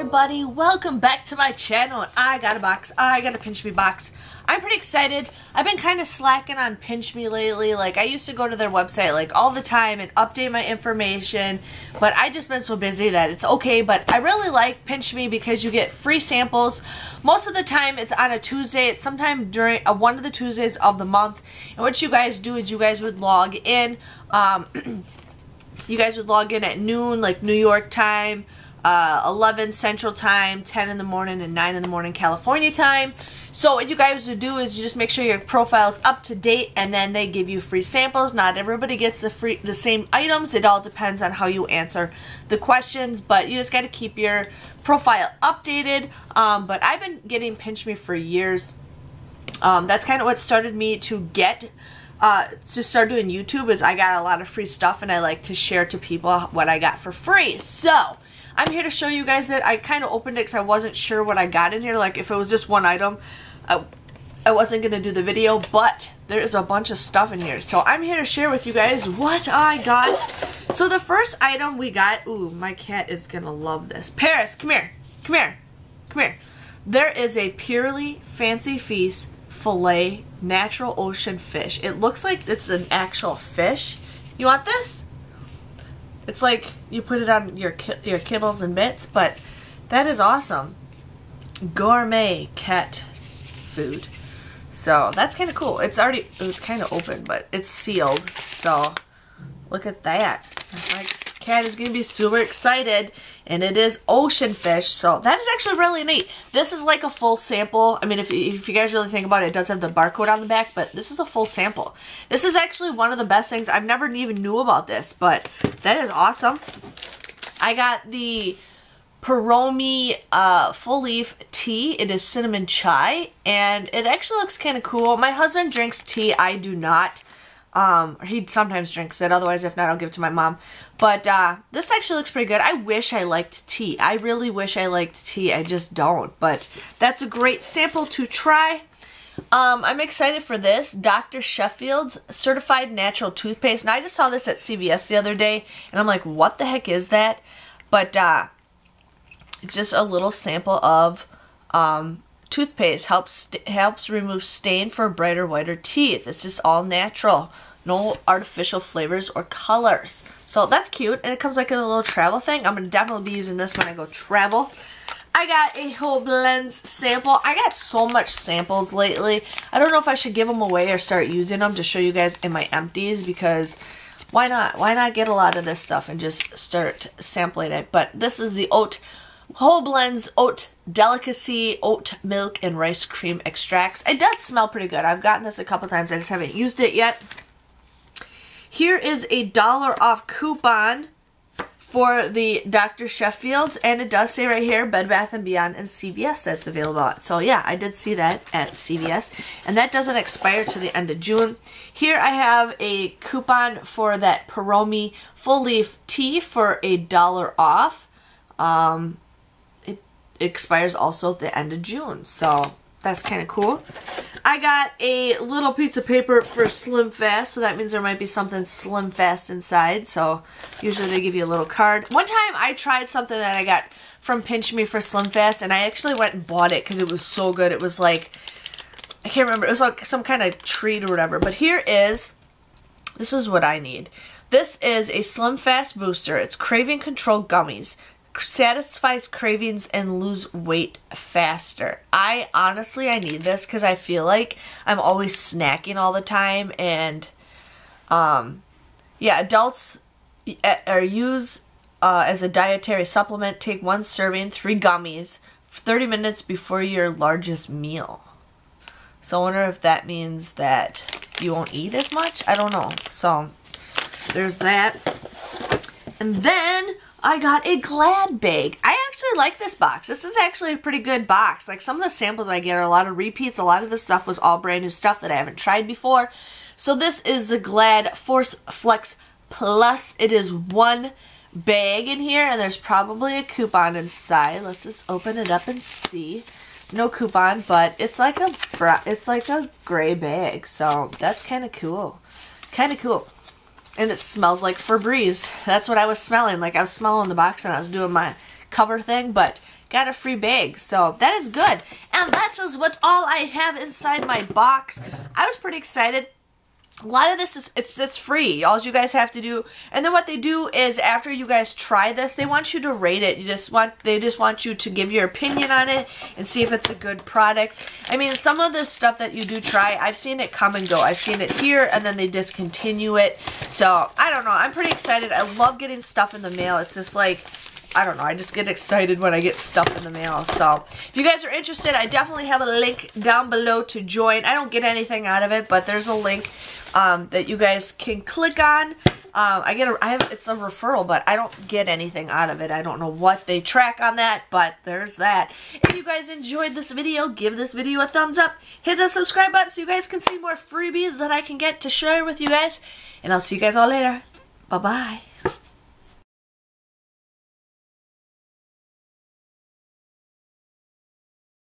everybody, welcome back to my channel. I got a box. I got a PinchMe box. I'm pretty excited. I've been kind of slacking on PinchMe lately. Like, I used to go to their website like all the time and update my information, but I just been so busy that it's okay. But I really like PinchMe because you get free samples. Most of the time it's on a Tuesday. It's sometime during one of the Tuesdays of the month. And what you guys do is you guys would log in. You guys would log in at noon, like New York time, 11 Central Time, 10 in the morning, and 9 in the morning California time. So what you guys would do is you just make sure your profile is up to date, and then they give you free samples. Not everybody gets the same items. It all depends on how you answer the questions, but you just got to keep your profile updated. But I've been getting PinchMe for years. That's kind of what started me to start doing YouTube. Is I got a lot of free stuff, and I like to share to people what I got for free. So I'm here to show you guys that I kind of opened it because I wasn't sure what I got in here. Like, if it was just one item, I wasn't going to do the video, but there's a bunch of stuff in here. So I'm here to share with you guys what I got. So the first item we got, ooh, my cat is going to love this. Paris, come here. Come here. Come here. There is a Purely Fancy Feast filet natural ocean fish. It looks like it's an actual fish. You want this? It's like you put it on your kibbles and bits, but that is awesome. Gourmet cat food. So that's kind of cool. It's kind of open, but it's sealed. So look at that. My cat is going to be super excited, and it is ocean fish. So that is actually really neat. This is like a full sample. I mean, if you guys really think about it, it does have the barcode on the back, but this is a full sample. This is actually one of the best things. I've never even knew about this, but that is awesome. I got the PinchMe full leaf tea. It is cinnamon chai, and it actually looks kind of cool. My husband drinks tea. I do not. He sometimes drinks it, otherwise if not I'll give it to my mom. But this actually looks pretty good. I wish I liked tea. I really wish I liked tea. I just don't. But that's a great sample to try. I'm excited for this. Dr. Sheffield's Certified Natural Toothpaste. Now I just saw this at CVS the other day, and I'm like, what the heck is that? But it's just a little sample of toothpaste. Helps remove stain for brighter, whiter teeth. It's just all natural. No artificial flavors or colors. So that's cute. And it comes like in a little travel thing. I'm going to definitely be using this when I go travel. I got a whole blends sample. I got so much samples lately. I don't know if I should give them away or start using them to show you guys in my empties, because why not? Why not get a lot of this stuff and just start sampling it? But this is the Whole Blends Oat Delicacy Oat Milk and Rice Cream Extracts. It does smell pretty good. I've gotten this a couple times. I just haven't used it yet. Here is a $1 off coupon for the Dr. Sheffield's, and it does say right here Bed Bath & Beyond and CVS that's available at. So yeah, I did see that at CVS, and that doesn't expire to the end of June. Here I have a coupon for that PinchMe full leaf tea for a $1 off. It expires also at the end of June, so that's kind of cool. I got a little piece of paper for SlimFast, so that means there might be something SlimFast inside. So usually they give you a little card. One time I tried something that I got from PinchMe for SlimFast, and I actually went and bought it because it was so good. It was like, I can't remember, it was like some kind of treat or whatever. But this is what I need. This is a SlimFast booster. It's craving control gummies. Satisfies cravings and lose weight faster. I need this because I feel like I'm always snacking all the time, and yeah, adults use as a dietary supplement. Take 1 serving, 3 gummies, 30 minutes before your largest meal. So I wonder if that means that you won't eat as much. I don't know. So there's that. And then I got a Glad bag. I actually like this box. This is actually a pretty good box. Like, some of the samples I get are a lot of repeats. A lot of this stuff was all brand new stuff that I haven't tried before. So this is the Glad Force Flex Plus. It is 1 bag in here, and there's probably a coupon inside. Let's just open it up and see. No coupon, but it's like a gray bag. So that's kind of cool. Kind of cool. And it smells like Febreze. That's what I was smelling. Like, I was smelling the box and I was doing my cover thing, but got a free bag. So that is good. And that is what all I have inside my box. I was pretty excited. A lot of this is it's free. All you guys have to do, and then what they do is after you guys try this, they want you to rate it. They just want you to give your opinion on it and see if it's a good product. I mean, some of this stuff that you do try, I've seen it come and go. I've seen it here and then they discontinue it. So I don't know. I'm pretty excited. I love getting stuff in the mail. It's just like, I don't know, I just get excited when I get stuff in the mail. So if you guys are interested, I definitely have a link down below to join. I don't get anything out of it, but there's a link that you guys can click on. It's a referral, but I don't get anything out of it. I don't know what they track on that, but there's that. If you guys enjoyed this video, give this video a thumbs up. Hit the subscribe button so you guys can see more freebies that I can get to share with you guys. And I'll see you guys all later. Bye-bye.